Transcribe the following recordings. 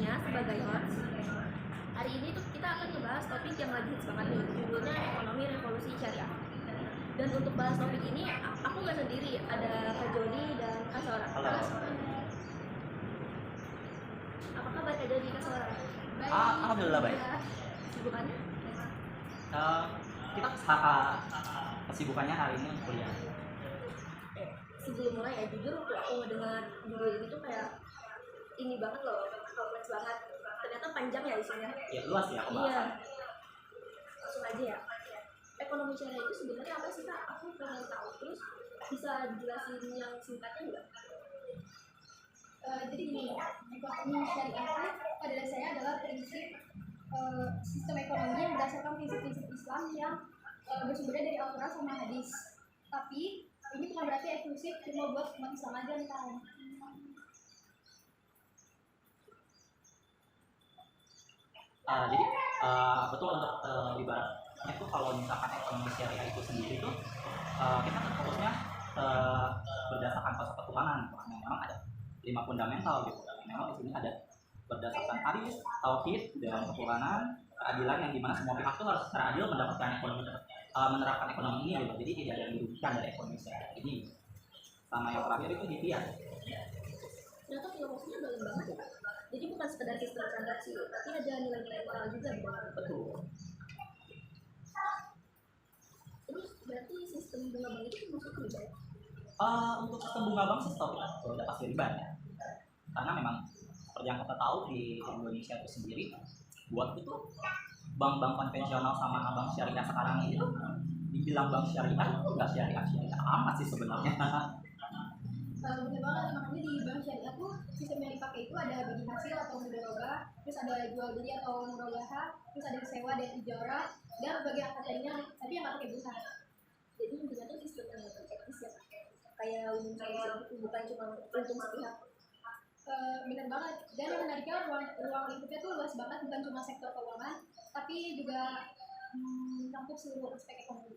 sebelumnya sebagai host. Hari ini tuh kita akan ngebahas topik yang lagi hits banget nih, judulnya ekonomi revolusi syariah. Dan untuk bahas topik ini, aku nggak sendiri, ada Kak Jody dan Kak Sora. Halo. Apa kabar Kak Jody, Kak Sora? Baik. Alhamdulillah baik. Kesibukannya? Kita kesibukannya hari ini untuk kuliah. Sebelum mulai ya, jujur waktu aku ngedengar judul ini tuh kayak ini banget loh, kompleks banget. Ternyata panjang ya isinya. Ya luas ya pembahasan. Iya. Langsung aja ya. Ekonomi syariah itu sebenarnya apa sih Kak? Aku pengen tahu. Terus bisa dijelasin yang singkatnya nggak? Jadi gini, ekonomi syariah pada dasarnya adalah prinsip sistem ekonomi yang berdasarkan prinsip-prinsip Islam yang bersumber dari Al-Quran sama hadis. Tapi ini bukan berarti eksklusif cuma buat umat Islam aja nih kan. Jadi betul untuk ibaratnya tuh kalau misalkan ekonomi syariah itu sendiri tuh kita kan fokusnya berdasarkan konsep ketuhanan. Memang ada 5 fundamental gitu. Memang di sini ada berdasarkan hadis, tauhid, dan ketuhanan, keadilan yang dimana semua pihak tuh harus secara adil mendapatkan ekonomi menerapkan ekonomi ini gitu. Jadi tidak ada yang dirugikan dari ekonomi syariah ini. Sama yang terakhir itu ikhtiar. Ternyata filosofnya dalam banget ya Kak. Jadi bukan sekedar sistem transaksi, tapi ada nilai-nilai moral juga di dalamnya. Betul. Terus berarti sistem bunga bank itu masuk riba ya? Untuk sistem bunga bank sih udah pasti riba ya. Karena memang seperti yang kita tahu di Indonesia itu sendiri, buat itu bank-bank konvensional sama bank syariah sekarang ini tuh dibilang bank syariah itu nggak syariah amat sih sebenarnya. Benar banget, makanya di bank syariah tuh sistem yang dipakai itu ada bagi hasil atau mudharabah, terus ada jual beli atau murabahah, terus ada sewa dan ijarah, dan berbagai akad lainnya, tapi yang nggak pakai bunga. Jadi intinya tuh sistem yang nggak etis ya Kak. Kayak untung bukan cuma untung sepihak. Benar banget, dan yang menariknya ruang lingkupnya tuh luas banget, bukan cuma sektor keuangan, tapi juga mencakup seluruh aspek ekonomi.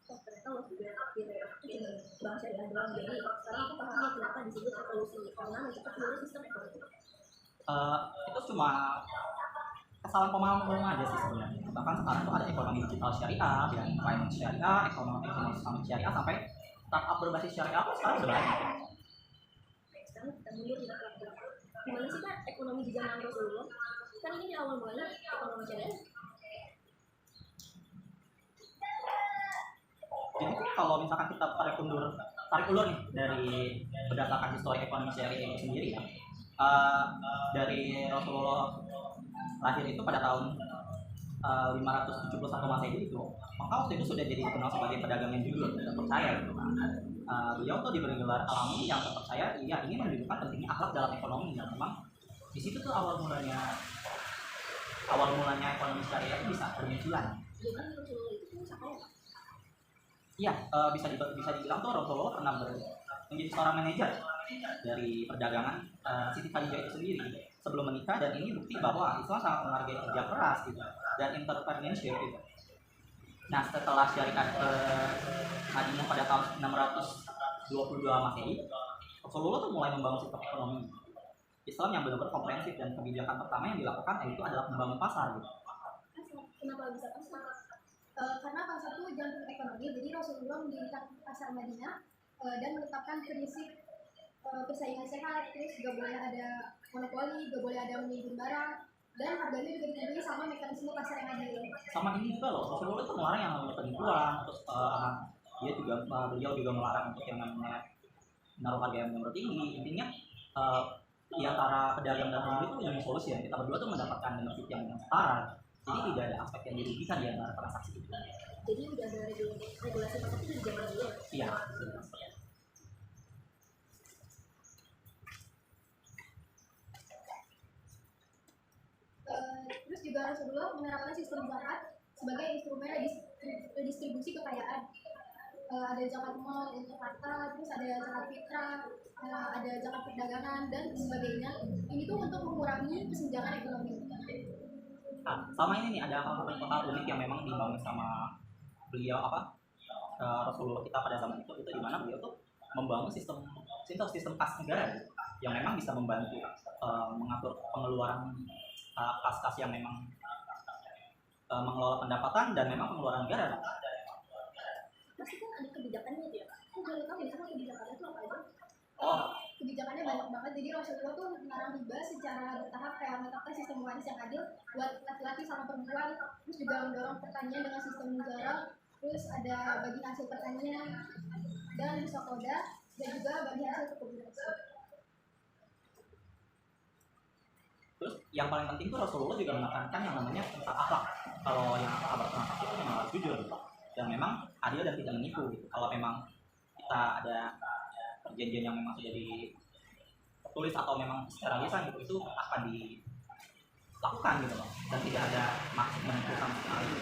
Oh ternyata lo juga kira itu cuma bank syariah doang. Jadi sekarang aku paham nih kenapa disebut revolusi, karena mencakup seluruh sistem ekonomi. Itu cuma kesalahan pemahaman umum aja sih sebenarnya. Bahkan sekarang tuh ada ekonomi digital syariah, dan finance syariah, ekonomi Islam syariah, sampai startup berbasis syariah pun sekarang udah banyak. Sekarang kita mundur ke belakang. Gimana sih Kak ekonomi di zaman Rasulullah? Kan ini awal mulanya ekonomi syariah. Jadi kalau misalkan kita tarik ulur nih dari berdasarkan histori ekonomi syariah itu sendiri ya, dari Rasulullah lahir itu pada tahun 571 Masehi itu, maka waktu itu sudah jadi dikenal sebagai pedagang yang jujur dan terpercaya gitu kan. Beliau tuh diberi gelar alami yang terpercaya, ia ingin menunjukkan pentingnya akhlak dalam ekonomi. Dan memang di situ tuh awal mulanya ekonomi syariah itu bisa bermunculan. Jadi Rasulullah itu pengusaha kaya Kak. Iya, bisa dibilang tuh Rasulullah pernah menjadi seorang manajer dari perdagangan Siti Khadijah itu sendiri sebelum menikah, dan ini bukti bahwa Islam sangat menghargai kerja keras gitu, dan entrepreneurship gitu. Nah, setelah syariat ke Madinah pada tahun 622 Masehi, Rasulullah tuh mulai membangun sistem ekonomi Islam yang benar-benar komprehensif, dan kebijakan pertama yang dilakukan itu adalah membangun pasar gitu. Kenapa bisa pasar? Karena pasar itu jantung ekonomi, jadi Rasulullah mendirikan pasar Madinah dan menetapkan prinsip persaingan sehat, terus gak boleh ada monopoli, gak boleh ada menimbun barang, dan harganya juga dipenuhi sama mekanisme pasar yang adil. Sama ini juga loh, Rasulullah itu melarang yang namanya penipuan, terus beliau juga melarang untuk yang namanya menaruh harga yang benar tinggi. Intinya di antara pedagang dan pembeli itu yang solusi ya, kita berdua tuh mendapatkan benefit yang setara. Jadi tidak ada aspek yang dirugikan di antara transaksi itu. Jadi udah ada regulasi pasar itu di zaman dulu. Iya. Terus juga Rasulullah menerapkan sistem zakat sebagai instrumen redistribusi kekayaan. Ada zakat mal untuk harta, terus ada zakat fitrah, ada zakat perdagangan dan sebagainya. Ini tuh untuk mengurangi kesenjangan ekonomi. Sama ini nih, ada hal unik yang memang dibangun sama beliau Rasulullah kita pada zaman itu di mana beliau tuh membangun sistem kas negara. yang memang bisa membantu mengatur pengeluaran kas-kas yang memang mengelola pendapatan dan memang pengeluaran negara. Pasti kan ada kebijakannya itu ya Kak. Aku boleh tahu misalnya kebijakannya itu apa aja? Oh, Kebijakannya banyak banget, jadi Rasulullah tuh melarang riba secara bertahap, kayak menetapkan sistem waris yang adil buat laki-laki sama perempuan, terus juga mendorong pertanian dengan sistem mujarab, terus ada bagi hasil pertanian dan musakoda, dan juga bagi hasil perkebunan. terus yang paling penting tuh Rasulullah juga menekankan yang namanya tentang akhlak. Kalau yang sahabat transaksi itu memang harus jujur gitu. Dan memang adil dan tidak menipu gitu. Kalau memang kita ada perjanjian yang memang sudah ditulis atau memang secara lisan gitu, itu akan dilakukan gitu loh. Dan tidak ada maksud menipu sama sekali.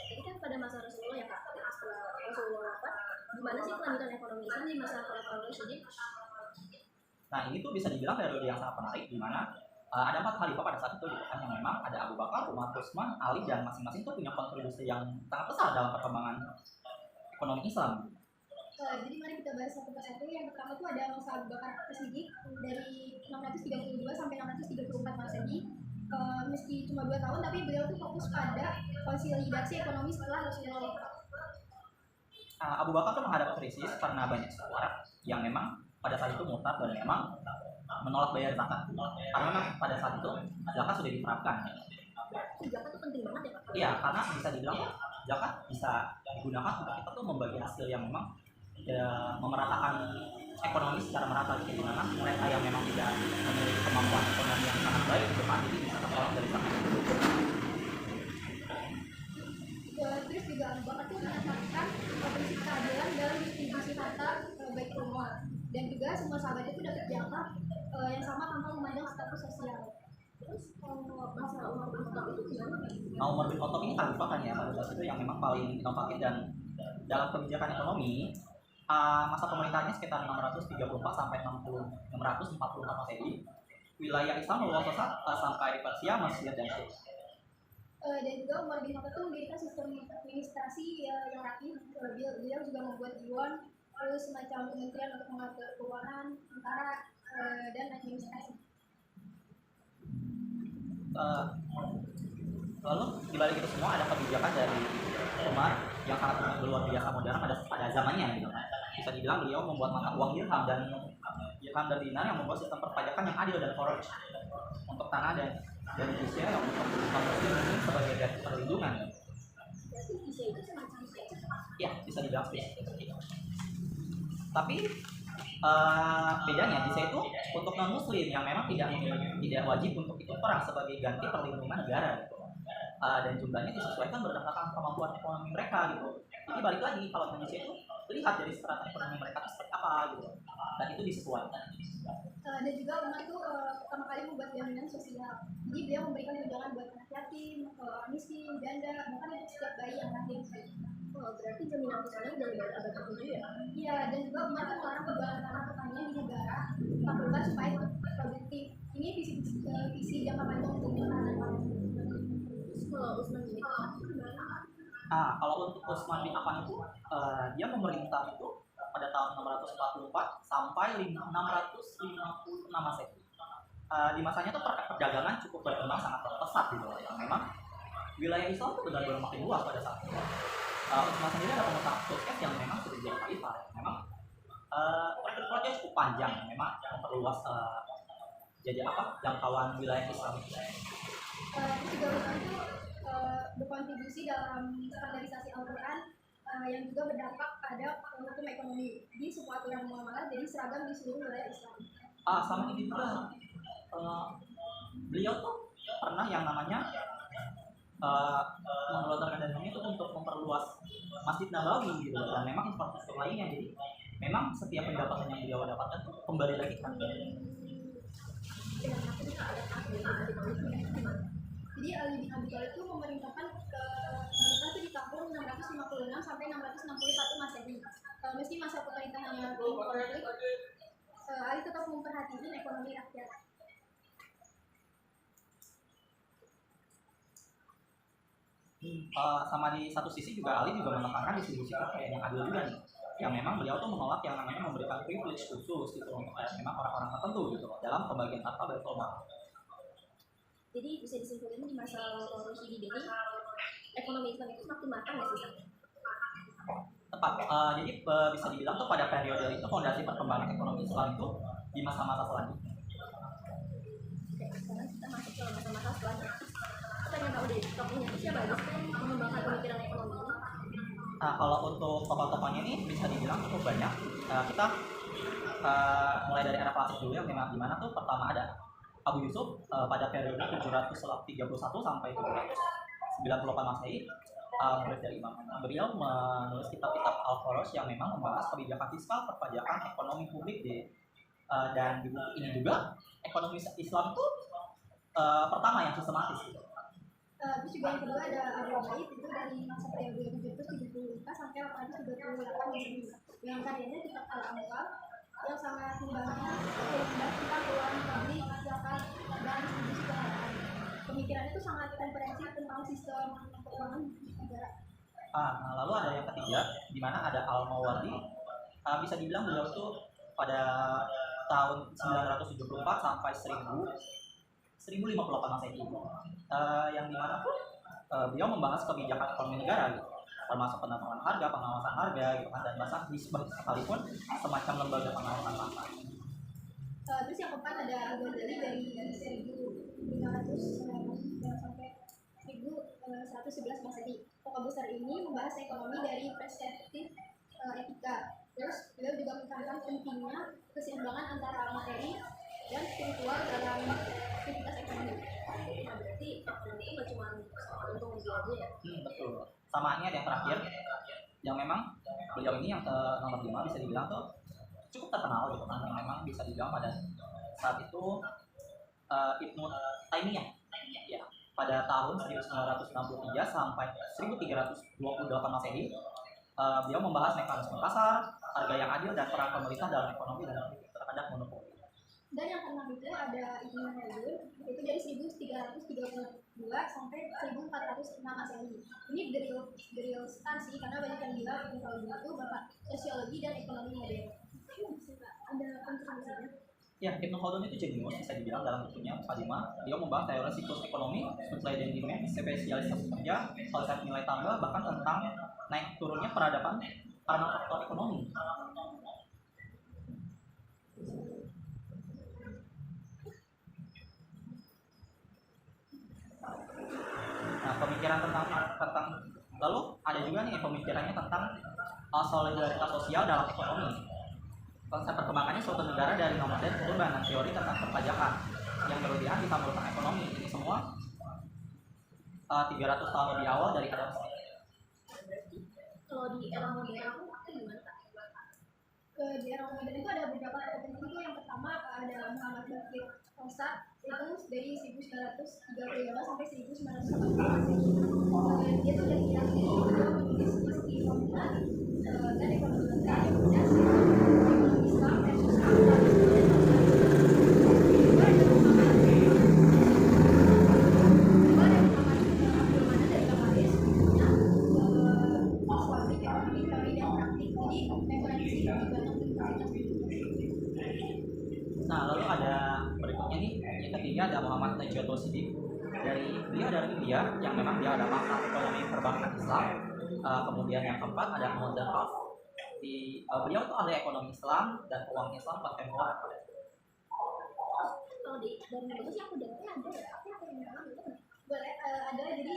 Jadi kan pada masa Rasulullah ya Kak, setelah Rasulullah wafat, gimana sih kelanjutan ekonomi Islam di masa Khulafaur Rasyidin? Nah ini tuh bisa dibilang periode yang sangat menarik di mana ada 4 khalifah pada saat itu gitu kan, yang memang ada Abu Bakar, Umar, Utsman, Ali, dan masing-masing tuh punya kontribusi yang sangat besar dalam perkembangan ekonomi Islam. Jadi mari kita bahas satu persatu. Yang pertama tuh ada Musa Abu Bakar As-Siddiq dari 632 sampai 634 Masehi. Meski cuma 2 tahun, tapi beliau tuh fokus pada konsolidasi ekonomi setelah Rasulullah wafat. Abu Bakar tuh menghadapi krisis karena banyak suara yang memang pada saat itu murtad dan memang menolak bayar zakat. Karena memang pada saat itu zakat sudah diterapkan. Zakat itu penting banget ya Kak. Iya, karena bisa dibilang zakat bisa digunakan untuk kita tuh membagi hasil yang memang memeratakan ekonomi secara merata, di mana mereka yang memang tidak memiliki kemampuan ekonomi yang sangat baik ke depan jadi bisa tertolong dari zakat itu. Terus juga Abu Bakar tuh menekankan prinsip keadilan dalam distribusi harta baik rumah, dan juga semua sahabat itu dapat jatah yang sama tanpa memandang status sosial. Terus kalau masalah Umar bin Khattab itu gimana Kak? Nah, Umar bin Khattab ini khalifah kan ya, pada saat itu yang memang paling inovatif dan dalam kebijakan ekonomi masa pemerintahannya sekitar 634 sampai 644 Masehi. Wilayah Islam meluas pesat sampai Persia, Mesir, dan Syria. Dan juga Umar bin Khattab itu mendirikan sistem administrasi yang rapi. Beliau juga membuat diwan, terus semacam kementerian untuk mengatur keuangan, tentara, dan administrasi. Lalu dibalik itu semua ada kebijakan dari Umar yang sangat luar biasa modern pada zamannya gitu kan. Bisa dibilang beliau membuat mata uang dirham dan dinar yang membuat sistem perpajakan yang adil dan korup untuk tanah dan Indonesia yang untuk muslim sebagai garda perlindungan. Berarti visa itu semacam Ya, bisa dibilang seperti itu. Tapi bedanya di saya itu untuk non muslim yang memang tidak wajib untuk ikut perang sebagai ganti perlindungan negara gitu. Dan jumlahnya disesuaikan berdasarkan kemampuan ekonomi mereka gitu. Jadi balik lagi kalau Indonesia itu lihat dari strata ekonomi mereka itu seperti apa gitu. Dan itu disesuaikan. Dan juga Umar itu pertama kali membuat jaminan sosial. Jadi beliau memberikan tunjangan buat anak yatim, miskin, janda, bahkan untuk setiap bayi yang lahir. Oh, berarti jaminan sosialnya dari abad ke-7 ya? Iya, dan juga Umar kan melarang penjualan tanah pertanian di negara fakultas supaya produktif. Ini visi jangka panjang untuk pertahanan. Terus kalau Utsman bin Affan itu gimana? Kalau untuk Utsman bin Affan itu dia memerintah itu pada tahun 644 sampai 656 Masehi. Di masanya tuh perdagangan cukup berkembang sangat pesat gitu loh, yang memang wilayah Islam itu benar-benar makin luas pada saat itu. Utsman sendiri ada pengusaha sukses yang memang sudah jadi khalifah, memang proyek cukup panjang, memang memperluas jadi jangkauan wilayah Islam. Terus juga Utsman itu berkontribusi dalam standarisasi Al-Quran yang juga berdampak pada hukum ekonomi. Jadi semua aturan muamalah jadi seragam di seluruh wilayah Islam. Sama ini juga beliau tuh pernah yang namanya mengelontarkan dananya itu untuk memperluas Masjid Nabawi gitu, dan memang infrastruktur lainnya. Jadi memang setiap pendapatan yang beliau dapatkan tuh kembali lagi kan. Jadi Ali bin Abi Thalib itu memerintahkan ke Mekah itu di tahun 656 sampai 661 Masehi. Meski masa pemerintahannya konflik, Ali tetap memperhatikan ekonomi rakyat. Sama di satu sisi juga Ali juga menekankan distribusi kekayaan yang adil juga nih. yang memang beliau tuh menolak yang namanya memberikan privilege khusus gitu untuk memang orang-orang tertentu gitu loh dalam pembagian harta baitul mal. Jadi bisa disimpulkan di masa Rasyidin ini ekonomi Islam itu semakin matang ya sih? Tepat. Jadi bisa dibilang tuh pada periode itu fondasi perkembangan ekonomi Islam itu di masa-masa selanjutnya. Oke, sekarang kita masuk ke masa-masa selanjutnya. Kita pengen tahu deh tokohnya itu siapa aja sih yang mengembangkan pemikiran ekonomi ini? Nah, kalau untuk tokoh-tokohnya ini bisa dibilang cukup banyak. Kita mulai dari era klasik dulu yang memang di mana tuh pertama ada Abu Yusuf pada periode 731 sampai 798 Masehi, murid dari Imam. Beliau menulis kitab-kitab Al-Khurosh yang memang membahas kebijakan fiskal, perpajakan, ekonomi publik dan di buku ini juga ekonomi Islam itu pertama yang sistematis gitu. Terus juga yang kedua ada Abu Ubaid, itu dari masa periode 775 sampai 838 Masehi, yang karyanya kitab Al-Amwal yang sangat membahas tentang keuangan publik, zakat, dan distribusi kekayaan. Pemikirannya itu sangat komprehensif tentang sistem keuangan negara. Nah, lalu ada yang ketiga, di mana ada Al-Mawardi. Bisa dibilang beliau itu pada tahun 974 sampai 1058 Masehi, yang dimana pun beliau membahas kebijakan ekonomi negara gitu, termasuk penentuan harga, pengawasan harga gitu kan, dan bahkan disebut sekalipun semacam lembaga pengawasan pasar. Terus yang keempat ada Al-Ghazali dari 1500 sampai 1111 Masehi. Tokoh besar ini membahas ekonomi dari perspektif etika. Terus beliau juga menekankan pentingnya keseimbangan antara materi dan spiritual dalam aktivitas ekonomi. Nah, berarti ekonomi itu nggak cuma soal untung rugi aja ya? Betul. Sama ini ada yang terakhir, yang memang beliau ini yang ke nomor 5 bisa dibilang tuh cukup terkenal gitu kan, yang memang bisa dibilang pada saat itu Ibnu Taimiyah ya, pada tahun 1963 sampai 1328 Masehi, beliau membahas mekanisme pasar, harga yang adil, dan peran pemerintah dalam ekonomi dan terhadap monopoli. Dan yang keenam itu ada Ibnu Khaldun, itu dari 1332 sampai 1406 Masehi. Ini the real star sih, karena banyak yang bilang Ibnu Khaldun itu bapak sosiologi dan ekonomi modern. Ada kontribusinya. Ya, Ibnu Khaldun itu jenius bisa dibilang dalam bukunya Mukadimah. Dia membahas teori siklus ekonomi, supply dan demand, spesialisasi kerja, konsep nilai tambah, bahkan tentang naik turunnya peradaban karena faktor ekonomi. Nah, pemikiran tentang lalu ada juga nih pemikirannya tentang solidaritas sosial dalam ekonomi. Konsep perkembangannya suatu negara dari nomaden ke urban, dan teori tentang perpajakan yang berlebihan ditambahkan ekonomi. Ini semua 300 tahun lebih awal dari Adam Smith. Berarti kalau di era modern itu gimana Kak? Di era modern itu ada beberapa tokoh penting itu. Yang pertama ada Muhammad Bakir Rosa, itu dari 1935 sampai 1980. Dia tuh dari Irak, dia menulis istiqomah dan ekonomi negara yang cerdas, ekonomi Islam versus kapitalisme dan juga ada Muhammad Abdul Manan dari Bangladesh, punya Islamic Economic Theory dan Praktik. Jadi referensi di banyak universitas. Nah, lalu ada berikutnya nih, yang ketiga ada Muhammad Najat Siddiq. Dia dari India, yang memang dia ada pakar ekonomi perbankan Islam. Kemudian yang keempat ada Modern House. Beliau tuh ada ekonomi Islam dan uang Islam kontemporer. Kalau dari Indonesia sih aku dengarnya ada ya, tapi aku yang tahu itu Boleh, ada. Jadi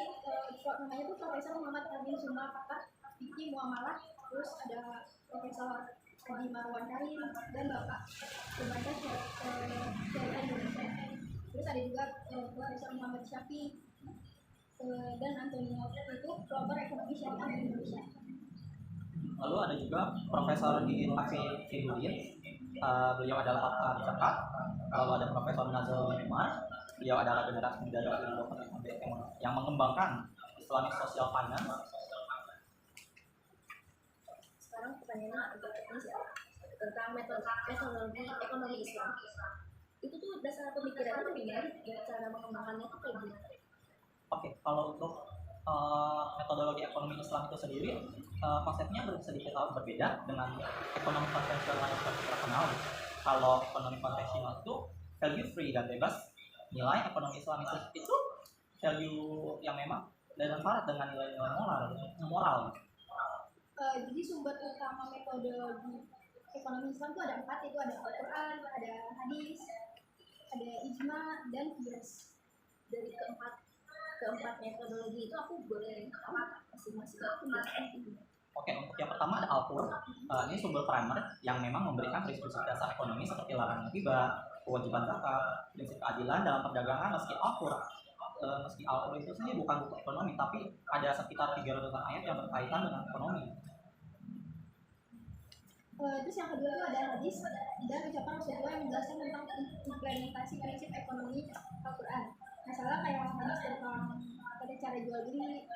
namanya tuh Profesor Muhammad Amin Suma, pakar fikih muamalah. Terus ada Profesor Haji Marwan Karim dan Bapak Pembantu Syariah Indonesia. Terus ada juga Profesor Muhammad Syafi dan Antonio, itu pelopor ekonomi syariah di Indonesia. Lalu ada juga Profesor Didin Hafidhuddin. Beliau adalah pakar zakat. Lalu ada Profesor Nazarul Umar. Beliau adalah generasi muda dari Indonesia yang mengembangkan Islamic Social Finance. sekarang pertanyaannya agak teknis ya, tentang metodologi ekonomi Islam. Itu tuh dasar pemikirannya tuh gimana dan cara mengembangkannya tuh kayak gimana? Oke, kalau untuk metodologi ekonomi Islam itu sendiri, konsepnya sedikit berbeda dengan ekonomi konvensional yang kita kenal. Kalau ekonomi konvensional itu value free dan bebas nilai, ekonomi Islam itu value yang memang dan syarat dengan nilai-nilai moral. Jadi sumber utama metodologi ekonomi Islam itu ada 4, yaitu ada Al-Quran, ada hadis, ada ijma, dan qiyas. Dari keempat metodologi itu aku boleh masing-masing aku jelasin. Oke, untuk yang pertama ada Al-Quran. Ini sumber primer yang memang memberikan prinsip dasar ekonomi seperti larangan riba, kewajiban zakat, prinsip keadilan dalam perdagangan. Meski Al-Quran itu sendiri bukan buku ekonomi, tapi ada sekitar 300 ayat yang berkaitan dengan ekonomi. Terus yang kedua itu ada hadis dan ucapan Rasulullah yang menjelaskan tentang implementasi prinsip ekonomi Al-Quran. Misalnya kayak hadis tentang cara jual beli,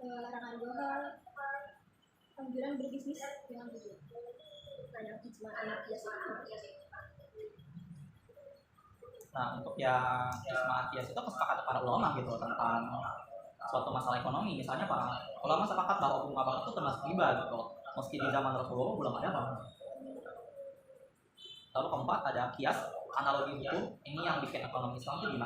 larangan jual, anjuran berbisnis dengan jujur. Kayak ijma anak qiyas. Nah, untuk yang ijma qiyas itu kesepakatan para ulama gitu tentang suatu masalah ekonomi. Misalnya para ulama sepakat bahwa bunga bank itu termasuk riba gitu. Meski di zaman Rasulullah belum ada bank. Lalu keempat ada qiyas, analogi hukum. Ini yang bikin ekonomi Islam itu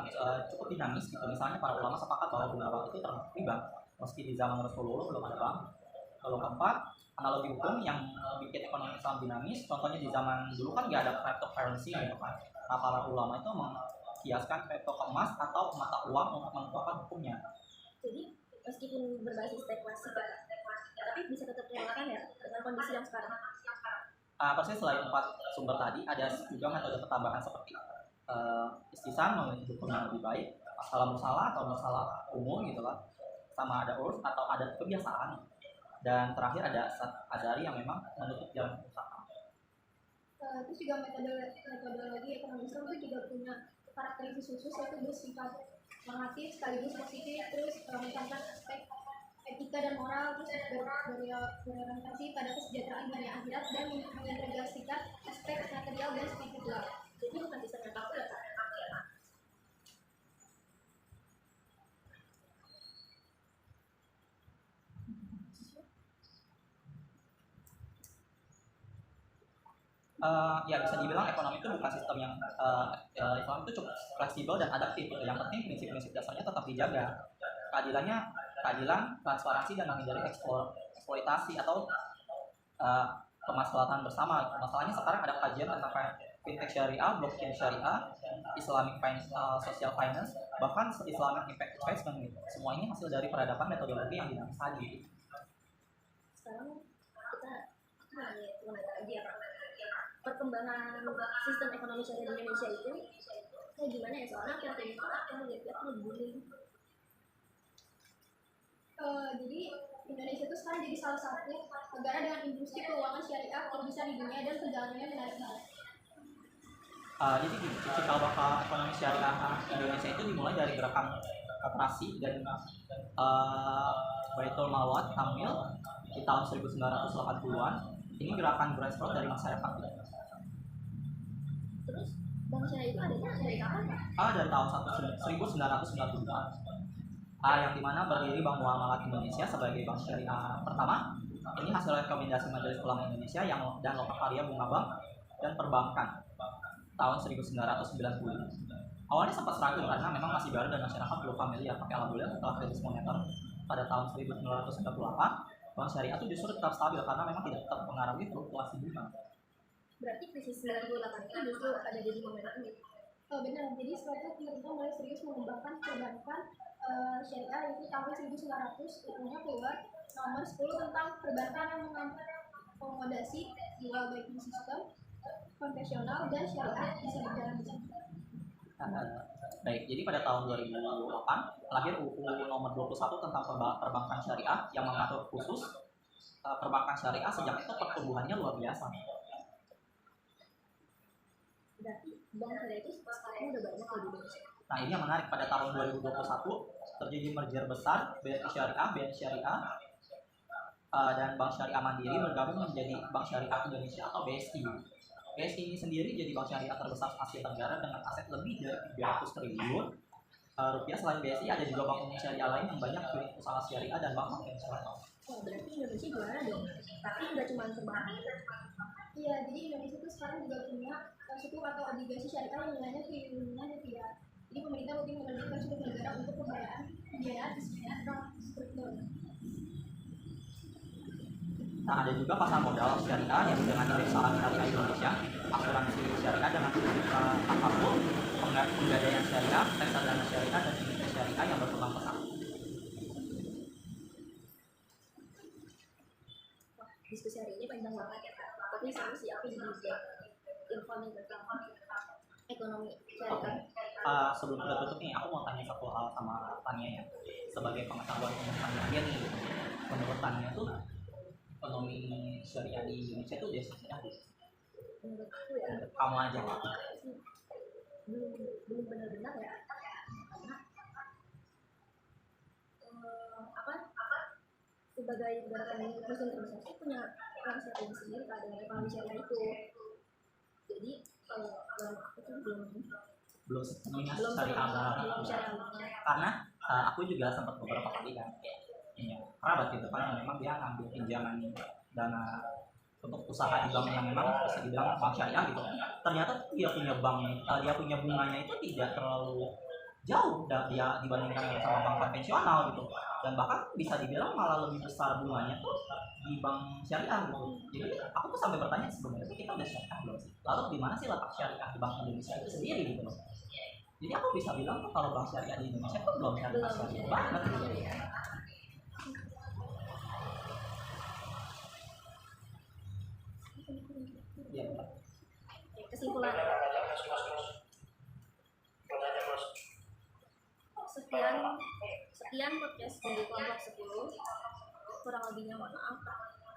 cukup dinamis gitu. Misalnya para ulama sepakat bahwa bunga bank itu termasuk riba. Meski di zaman Rasulullah belum ada bank. Lalu keempat, analogi hukum yang bikin ekonomi Islam dinamis. Contohnya di zaman dulu kan nggak ada cryptocurrency gitu kan. Nah, para ulama itu mengkiaskan kripto ke emas atau mata uang untuk menentukan hukumnya. Jadi meskipun berbasis spekulasi tapi bisa tetap relevan ya dengan kondisi yang sekarang. Persis selain 4 sumber tadi, ada juga metode pertambahan seperti istisam memiliki hukum yang lebih baik, masalah musalah atau masalah umum gitu kan, sama ada urf atau ada kebiasaan. Dan terakhir ada adari yang memang menutup jalan usaha. Terus juga metodologi ekonomi Islam itu juga punya karakteristik khusus, yaitu bersifat normatif sekaligus positif, terus menekankan aspek etika dan moral, terus berorientasi pada kesejahteraan dunia akhirat dan mengintegrasikan aspek material dan spiritual. Jadi bukan sistem yang kaku ya Kak? Ya bisa dibilang ekonomi itu bukan sistem yang ekonomi itu cukup fleksibel dan adaptif. Yang penting prinsip-prinsip dasarnya tetap dijaga. Keadilan, transparansi dan menghindari eksploitasi atau kemaslahatan bersama. Masalahnya sekarang ada kajian tentang fintech syariah, blockchain syariah, Islamic social finance, bahkan Islamic impact investment. Semua ini hasil dari peradaban metodologi yang dinamis tadi. Sekarang kita nanya lagi ya Pak. Perkembangan sistem ekonomi syariah di Indonesia itu kayak gimana ya? Soalnya akhir-akhir ini aku lihat-lihat lebih booming. Jadi Indonesia itu sekarang jadi salah satu negara dengan industri keuangan syariah terbesar di dunia dan perjalanannya menarik banget. Jadi gini, cikal bakal ekonomi syariah Indonesia itu dimulai dari gerakan operasi dan Baitul Mawad Tamil di tahun 1980-an. Ini gerakan grassroots dari masyarakat. Terus bank syariah itu adanya dari kapan Pak? Dari tahun 1992. Yang dimana berdiri Bank Muamalat Indonesia sebagai bank syariah pertama. Ini hasil rekomendasi Majelis Ulama Indonesia dan Lokakarya Bunga Bank dan Perbankan tahun 1990. Awalnya sempat ragu karena memang masih baru dan masyarakat belum familiar, tapi alhamdulillah setelah krisis moneter pada tahun 1998, bank syariah itu justru tetap stabil karena memang tidak terpengaruhi fluktuasi bunga. Berarti krisis 98 itu justru ada jadi momentum gitu. Benar, jadi setelah itu pemerintah mulai serius mengembangkan perbankan syariah, itu tahun 1900 tentunya keluar nomor 10 tentang perbankan yang mengakomodasi dua banking system konvensional dan syariah bisa berjalan bersama. Baik, jadi pada tahun 2008 lahir UU nomor 21 tentang perbankan syariah yang mengatur khusus perbankan syariah. Sejak itu pertumbuhannya luar biasa. Berarti bank syariah itu sekarang udah banyak di Indonesia. Nah, ini yang menarik, pada tahun 2021 terjadi merger besar BRI Syariah, BNI Syariah, dan Bank Syariah Mandiri bergabung menjadi Bank Syariah Indonesia atau BSI. BSI ini sendiri jadi bank syariah terbesar Asia Tenggara dengan aset lebih dari 300 triliun rupiah. Selain BSI ada juga bank umum syariah lain yang banyak unit usaha syariah dan bank konvensional. Oh, berarti Indonesia juara dong. Tapi nggak cuma perbankan. Iya, jadi Indonesia itu sekarang juga punya sukuk atau obligasi syariah yang nilainya triliunan rupiah. Jadi pemerintah rutin menerbitkan sukuk negara untuk pembiayaan infrastruktur. Nah, ada juga pasar modal syariah yang dengan indeks saham syariah Indonesia, asuransi syariah dengan apapun, penggadaian syariah, reksadana syariah, dan indeks syariah yang berkembang pesat. Wah, diskusi hari ini panjang banget ya Kak. Tapi seru sih, aku jadi buat info nih tentang ekonomi syariah. Sebelum kita tutup nih, aku mau tanya satu hal sama Tania ya. Sebagai pengetahuan umum Tania aja nih, menurut Tania tuh ekonomi syariah di Indonesia itu udah seperti apa? Menurut aku ya, Menurut kamu aja Pak. belum benar-benar ya. Karena apa sebagai negara muslim terbesar itu punya orang syariah sendiri Kak, dengan ekonomi syariah itu. Jadi kalau aku tuh Belum sepenuhnya belum syariah banget. belum syariah banget. Karena aku juga sempat beberapa kali kan punya kerabat gitu kan yang memang dia ngambil pinjaman dana untuk usaha di bank yang memang bisa dibilang bank syariah gitu. Ternyata dia punya bank, dia punya bunganya itu tidak terlalu jauh dia dibandingkan sama bank konvensional gitu, dan bahkan bisa dibilang malah lebih besar bunganya tuh di bank syariah gitu. Jadi aku tuh sampai bertanya sebenarnya kita udah syariah belum sih? Lalu di mana sih letak syariah di bank Indonesia itu sendiri gitu loh. Jadi aku bisa bilang tuh kalau bank syariah di Indonesia tuh belum syariah banget gitu. Ya, Kesimpulan, sekian podcast dari kelompok 10. Kurang lebihnya mohon maaf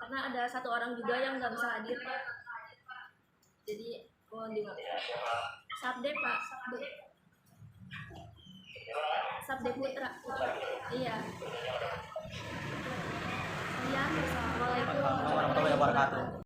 karena ada satu orang juga yang nggak bisa hadir Pak, jadi mohon dimaafkan. Sabde Pak, Sabde Putra. Iya. Sekian, wassalamualaikum warahmatullahi wabarakatuh.